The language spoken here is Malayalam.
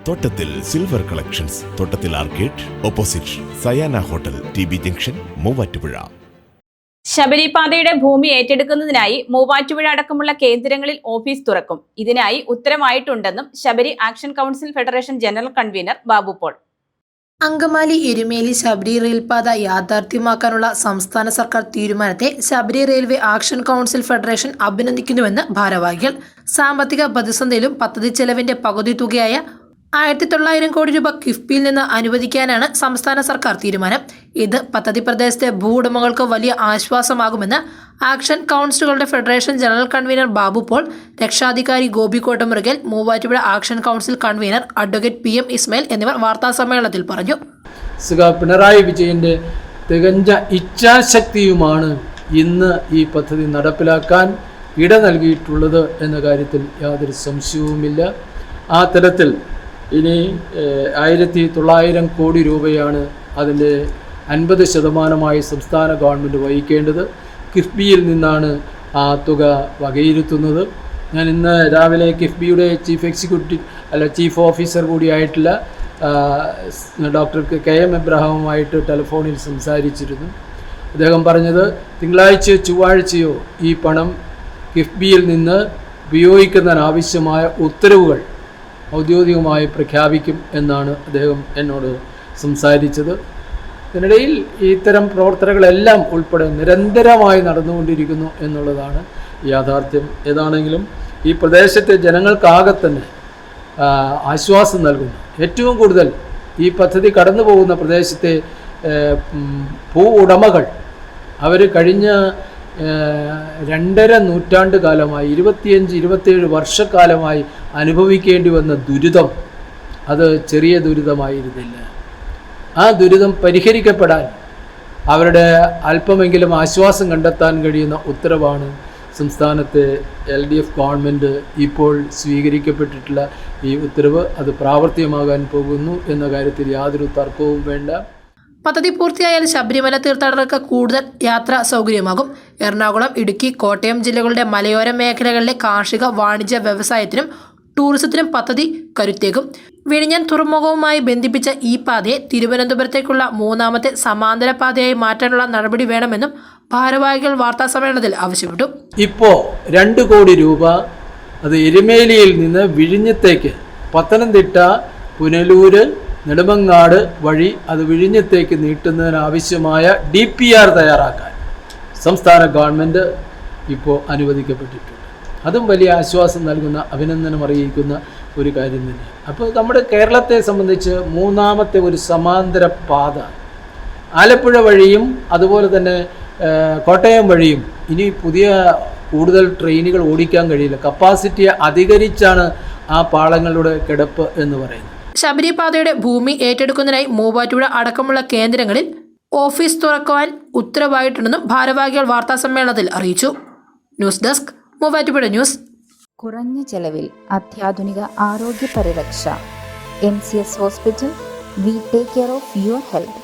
തോട്ടത്തിൽ സിൽവർ കളക്ഷൻസ്, തോട്ടത്തിൽ arcade, opposite Sayana hotel, TB junction, Muvattupuzha. ശബരിപാതയുടെ ഭൂമി ഏറ്റെടുക്കുന്നതിനായി മൂവാറ്റുപുഴ അടക്കമുള്ള കേന്ദ്രങ്ങളിൽ ഓഫീസ് തുറക്കും. ഇതിനായി ഉത്തരവായിട്ടുണ്ടെന്നും Sabari action council federation general convener Babu Paul. Angamaly Erumeli Sabari റെയിൽപാത യാഥാർത്ഥ്യമാക്കാനുള്ള സംസ്ഥാന സർക്കാർ തീരുമാനത്തെ Sabari railway action council federation അഭിനന്ദിക്കുന്നുവെന്ന് ഭാരവാഹികൾ. സാമ്പത്തിക പ്രതിസന്ധിയിലും പദ്ധതി ചെലവിന്റെ പകുതി തുകയായ 1900 കോടി രൂപ കിഫ്ബിയിൽ നിന്ന് അനുവദിക്കാനാണ് സംസ്ഥാന സർക്കാർ തീരുമാനം. ഇത് പദ്ധതി പ്രദേശത്തെ ഭൂവുടമകൾക്ക് വലിയ ആശ്വാസമാകുമെന്ന് ആക്ഷൻ കൗൺസിലുകളുടെ federation general convener Babu Paul, രക്ഷാധികാരി Gopi Kottamurukal, Muvattupuzha action council convener advocate PM Ismail എന്നിവർ വാർത്താസമ്മേളനത്തിൽ പറഞ്ഞു. പിണറായി വിജയന്റെ തികഞ്ഞ ഇച്ഛാശക്തിയുമാണ് ഇന്ന് ഈ പദ്ധതി നടപ്പിലാക്കാൻ ഇട നൽകിയിട്ടുള്ളത് എന്ന കാര്യത്തിൽ യാതൊരു സംശയവുമില്ല. ആ തരത്തിൽ ഇനി 1900 കോടി രൂപയാണ് അതിൻ്റെ 50% സംസ്ഥാന ഗവൺമെൻറ് വഹിക്കേണ്ടത്. കിഫ്ബിയിൽ നിന്നാണ് ആ തുക വകയിരുത്തുന്നത്. ഞാൻ ഇന്ന് രാവിലെ കിഫ്ബിയുടെ ചീഫ് ഓഫീസർ കൂടിയായിട്ടുള്ള ഡോക്ടർ KM എബ്രഹാമുമായിട്ട് ടെലിഫോണിൽ സംസാരിച്ചിരുന്നു. അദ്ദേഹം പറഞ്ഞത് തിങ്കളാഴ്ചയോ ചൊവ്വാഴ്ചയോ ഈ പണം കിഫ്ബിയിൽ നിന്ന് ഉപയോഗിക്കുന്നതിനാവശ്യമായ ഉത്തരവുകൾ ഔദ്യോഗികമായി പ്രഖ്യാപിക്കും എന്നാണ് അദ്ദേഹം എന്നോട് സംസാരിച്ചത്. ഇതിനിടയിൽ ഇത്തരം പ്രവർത്തനങ്ങളെല്ലാം ഉൾപ്പെടെ നിരന്തരമായി നടന്നുകൊണ്ടിരിക്കുന്നു എന്നുള്ളതാണ് യാഥാർത്ഥ്യം. ഏതാണെങ്കിലും ഈ പ്രദേശത്തെ ജനങ്ങൾക്കാകെ തന്നെ ആശ്വാസം നൽകുന്നു. ഏറ്റവും കൂടുതൽ ഈ പദ്ധതി കടന്നു പോകുന്ന പ്രദേശത്തെ ഭൂ ഉടമകൾ അവർ കഴിഞ്ഞ 2.5 നൂറ്റാണ്ട് കാലമായി 25-27 വർഷക്കാലമായി അനുഭവിക്കേണ്ടി വന്ന ദുരിതം അത് ചെറിയ ദുരിതമായിരുന്നില്ല. ആ ദുരിതം പരിഹരിക്കപ്പെടാൻ അവരുടെ അല്പമെങ്കിലും ആശ്വാസം കണ്ടെത്താൻ കഴിയുന്ന ഉത്തരവാണ് സംസ്ഥാനത്തെ LDF ഗവൺമെൻറ് ഇപ്പോൾ സ്വീകരിക്കപ്പെട്ടിട്ടുള്ള ഈ ഉത്തരവ്. അത് പ്രാവർത്തികമാകാൻ പോകുന്നു എന്ന കാര്യത്തിൽ യാതൊരു തർക്കവും വേണ്ട. പദ്ധതി പൂർത്തിയായാൽ ശബരിമല തീർത്ഥാടകർക്ക് കൂടുതൽ യാത്രാ സൗകര്യമാകും. എറണാകുളം, ഇടുക്കി, കോട്ടയം ജില്ലകളുടെ മലയോര മേഖലകളിലെ കാർഷിക, വാണിജ്യ, വ്യവസായത്തിനും ടൂറിസത്തിനും പദ്ധതി കരുത്തേകും. വിഴിഞ്ഞം തുറമുഖവുമായി ബന്ധിപ്പിച്ച ഈ പാതയെ തിരുവനന്തപുരത്തേക്കുള്ള 3ാമത്തെ സമാന്തര പാതയായി മാറ്റാനുള്ള നടപടി വേണമെന്നും ഭാരവാഹികൾ വാർത്താസമ്മേളനത്തിൽ ആവശ്യപ്പെട്ടു. ഇപ്പോൾ 2 കോടി രൂപ അത് എരുമേലിയിൽ നിന്ന് വിഴിഞ്ഞത്തേക്ക് പത്തനംതിട്ട, പുനലൂര്, നെടുമങ്ങാട് വഴി അത് വിഴിഞ്ഞത്തേക്ക് നീട്ടുന്നതിനാവശ്യമായ DPR തയ്യാറാക്കാൻ സംസ്ഥാന ഗവൺമെൻറ് ഇപ്പോൾ അനുവദിക്കപ്പെട്ടിട്ടുണ്ട്. അതും വലിയ ആശ്വാസം നൽകുന്ന, അഭിനന്ദനം അറിയിക്കുന്ന ഒരു കാര്യം തന്നെയാണ്. അപ്പോൾ നമ്മുടെ കേരളത്തെ സംബന്ധിച്ച് 3ാമത്തെ ഒരു സമാന്തര പാത ആലപ്പുഴ വഴിയും അതുപോലെ തന്നെ കോട്ടയം വഴിയും ഇനി പുതിയ കൂടുതൽ ട്രെയിനുകൾ ഓടിക്കാൻ കഴിയില്ല. കപ്പാസിറ്റിയെ അധികരിച്ചാണ് ആ പാളങ്ങളുടെ കിടപ്പ് എന്ന് പറയുന്നത്. ശബരിപാതയുടെ ഭൂമി ഏറ്റെടുക്കുന്നതിനായി മൂവാറ്റുപുഴ അടക്കമുള്ള കേന്ദ്രങ്ങളിൽ ഓഫീസ് തുറക്കുവാൻ ഉത്തരവായിട്ടുണ്ടെന്നും ഭാരവാഹികൾ വാർത്താസമ്മേളനത്തിൽ അറിയിച്ചു. News desk, Muvattupuzha news. കുറഞ്ഞ ചെലവിൽ അത്യാധുനിക ആരോഗ്യ പരിരക്ഷ. MCS hospital. We take care of your health.